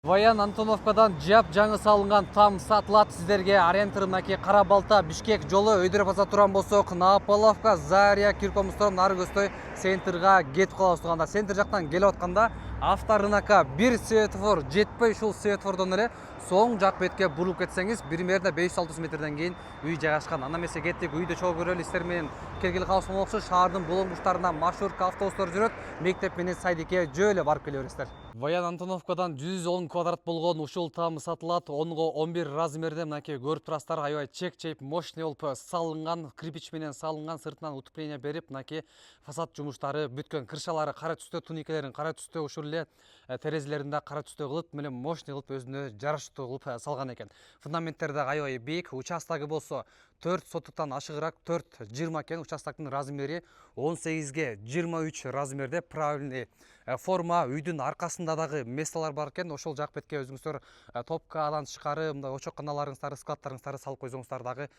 Баян Антоновкадан жаңы салынған там сатылат сіздерге. Арентернаки Кара Балта Бишкек жолы өйдіріп аса туран болсоқ, Наполовка Зария Киркомустан Наргөстой центрға кетіп қаласығанда. Центр жақтан келіп отқанда авторынака бір светофор жетпей, шул светофордан эле соң жақ бетке бұрылып кетсеңіз, примерно 500-600 метрден кейін үй жайгашкан. Ана эмесе кеттик, үйдө чогуу көрөлү, истер менен келгиле калсам окшош, шаардын булуң буштарына маршрутка автобустар жүрөт, мектеп менен сайдикке жөлө барып келе бересиздер. Баян Антоновкадан 110 квадрат болгон ушул там сатылат. 10-11 размерде мынакей көрүп турасыздар. Аябай чек-чейп мощный болуп салынган, кирпич менен салынган, сыртынан утепление берип, мынакей фасад жумуштары бүткөн. Кыршалары кара түстө, туникалерин кара түстө, ушул эле терезелерин да кара түстө кылып, менен мощный кылып өзүнө жараштуу кылып салган экен. Фундаменттер да аябай бийик, участогу болсо 4 сотуктан ашыгыраак 4,20 экен. Участоктун размери 18ге 23 размерде, правильный форма. Үйдүн аркасында дагы месталар бар экен. Ошол жак бетке өзүңүздөр топкадан тышкары мындай очокканаларыңыздарды, складтарыңыздарды салып койсоңуздар дагы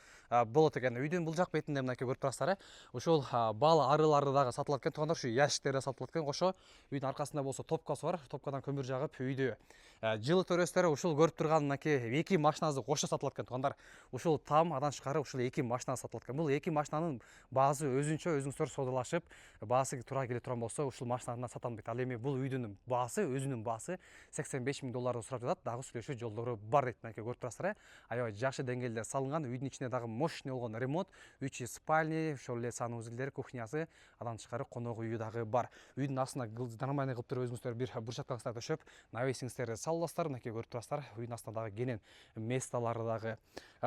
болот экен. Үйдүн бул жак бетинде мынакей көрүп турасыздар. Ушул бал арылары дагы сатылат экен. Туугандар, ушу ящиктер да сатылат экен. Кошо үйдүн аркасында болсо топкасы бар. Топкадан көмүр жагып үйдү жылы төрөсүздөр. Ушул көрүп турган мынакей эки машинасы кошо сатылат экен. Туугандар, ушул там адан тышкары ушул эки машина сатылат экен. Бул эки машинанын баасы өзүнчө, өзүңүздөр соодалашып, баасы туура келе турган болсо, ушул машинаны сатам дейт. Ал эми бул үйдүн баасы, өзүнүн баасы $85,000 сурап жатат. Дагы сүйлөшүү жолдору бар дейт. Мынакей көрүп турасыздар. Аябай жакшы деңгээлде салынган. Үйдүн ичинде дагы мощный болгон ремонт. 3 спальни, ошол эле санузелдери, кухнясы, адан тышкары конок үйү дагы бар. Үйдүн астына нормальный кылып туруп өзүңүздөр бир брусчаткаңызды төшөп, навесиңиздерди саласыздар. Мынакей көрүп турасыздар. Үйдүн астында дагы кенен месталары дагы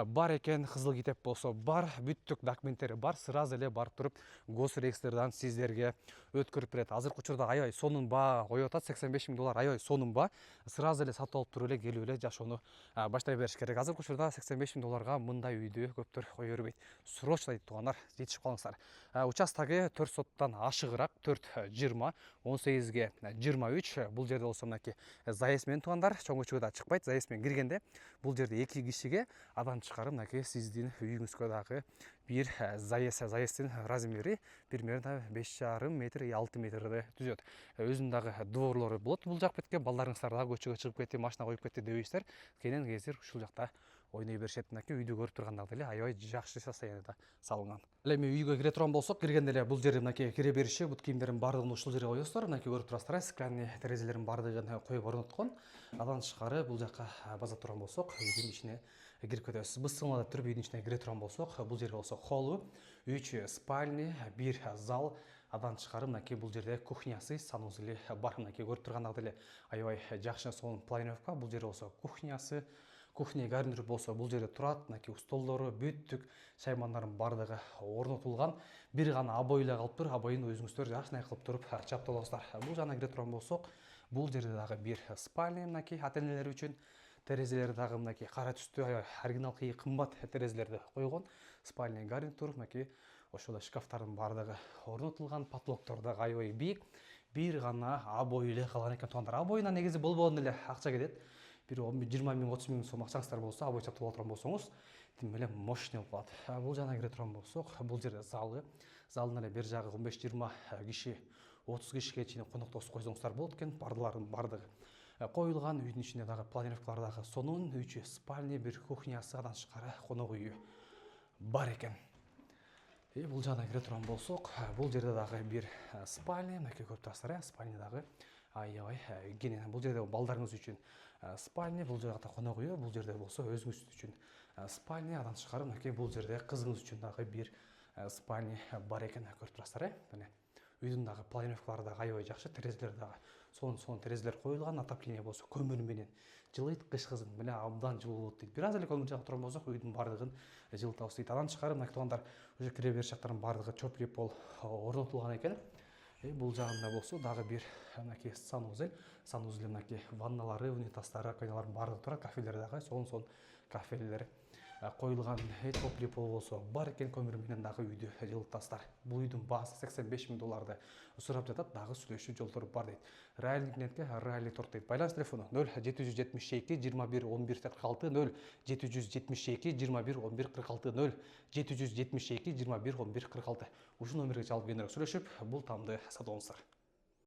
бар экен. Кызыл китеп болсо бар, бүттүк документтери бар. Сразу эле барып туруп госреестрдан сиздерге өткөрүп берет. Азыркы учурда аябай сонун баа коюп атат. $85,000 аябай сонун баа. Сразу эле сатып алып туруп эле келип эле жашоону баштай бериш керек. Азыркы учурда $85,000 мындай үйдү көптөр кое бербейт. Срочно дейт туугандар, жетишип калыңыздар. Участогу 4 соттан ашыгыраак 4,20, 18ге 23. Бул жерде болсо мынакей заезд менен туугандар, чоң көчөгө да чыкпайт. Заезд менен киргенде бул жерде 2 кишиге, адан тышкары мынакей сиздин үйүңүзгө дагы бир заезддин размери примерно 5,5 метр, 6 метрди түзөт. Өзүнүн дагы дворлору болот. Бул жак бетке балдарыңыздар дагы көчөгө чыгып кетти, машина коюп кетти дебейсиздер. Кенен кезир ушул жакта ойной беришет. Мынакей үйдү көрүп тургандагы эле аябай жакшы состоянияда салынган. Эми үйгө кире турган болсок, киргенде эле бул жерде мынакей кире бериши, бут кийимдердин баардыгын ушул жерге коесуздар. Мынакей көрүп турасыздар, стеклянный терезелердин баардыгын коюп орноткон. Адан тышкары бул жакка баса турган болсок, үйдүн ичине кирип кетебиз. Бысыңлап туруп үйдүн ичине кире турган болсок, бул жерге болсо холлу, 3 спальни, 1 зал. Адан тышкары мынакей бул жерде кухнясы, санузели бар. Мынакей көрүп тургандагы эле аябай жакшы сонун планировка. Бул жерде болсо кухнясы, кухня гарнир болсо бул жерде турат. Мынакей столдору, бүттүк шаймандардын баардыгы орнотулган. Бир гана обой эле калыптыр. Обоюн өзүңүздөр жакшынай кылып туруп чапталасыздар. Бул жана кире турган болсок, бул жерде дагы бир спальня, мынакей ата-энелер үчүн. Терезелер дагы мынакей кара түстүү, оригинал кымбат терезелерди койгон. Спальня гарнитур, мынакей ошол шкафтардын баардыгы орнотулган. Потолоктор дагы аябай бийик. Бир гана обой эле калган экен туугандар. Обоюна негизи болбогон эле акча кетет. Бир 20 миң, 30 миң сом акчаңыздар болсо, обой сатып ала турган болсоңуз, тим эле мощный болуп калат. Бул жана кире турган болсок, бул жерде залы. Залдын эле бер жагы 15-20 киши, 30 кишиге чейин коноктосуп койсоңуздар болот экен. Бардылардын бардыгы коюлган. Үйдүн ичинде дагы планировкалар дагы сонун. 3 спальни, бир кухнясы, адан тышкары конок үйү бар экен. Бул жана кире турган болсок, бул жерде дагы бир спальня, мынакей көрүп турасыздар. Спальня дагы аябай кенен. Бул жерде балдарыңыз үчүн спальня, бул жакта конок үйү, бул жерде болсо өзүңүз үчүн спальня. Адан тышкары мынакей бул жерде кызыңыз үчүн дагы бир спальня бар экен. Көрүп турасыздар. Мына үйдүн дагы планировкалары дагы аябай жакшы. Терезелер дагы сонун терезелер коюлган. Отопление болсо көмүр менен жылыйт. Кыш кызын мына абдан жылуу болот дейт. Бир аз эле көмүр жагып турган болсок, үйдүн баардыгын жылытабыз дейт. Адан тышкары мына туугандар, уже кире бериш жактарынын баардыгы чөп пол орнотулган экен. Бул жагында болсо дагы бир мынакей санузел. Санузелде мынакей ванналары, унитаздары, раковиналары баардыгы турат. Кафелер дагы сонун кафелер коюлган. Топли пол болсо бар экен. Көмүр менен дагы үйдү жылытасыздар. Бул үйдүн баасы $85,000 сурап жатат. Дагы сүйлөшүү жолдору бар дейт. Реалдик нетке Реалдик торт дейт. Байланыш телефону 0772 21 11 46, 0772 21 11 46, 0772 21 11 46. Ушул номерге чалып кененирээк сүйлөшүп, бул тамды сатып алыңыздар.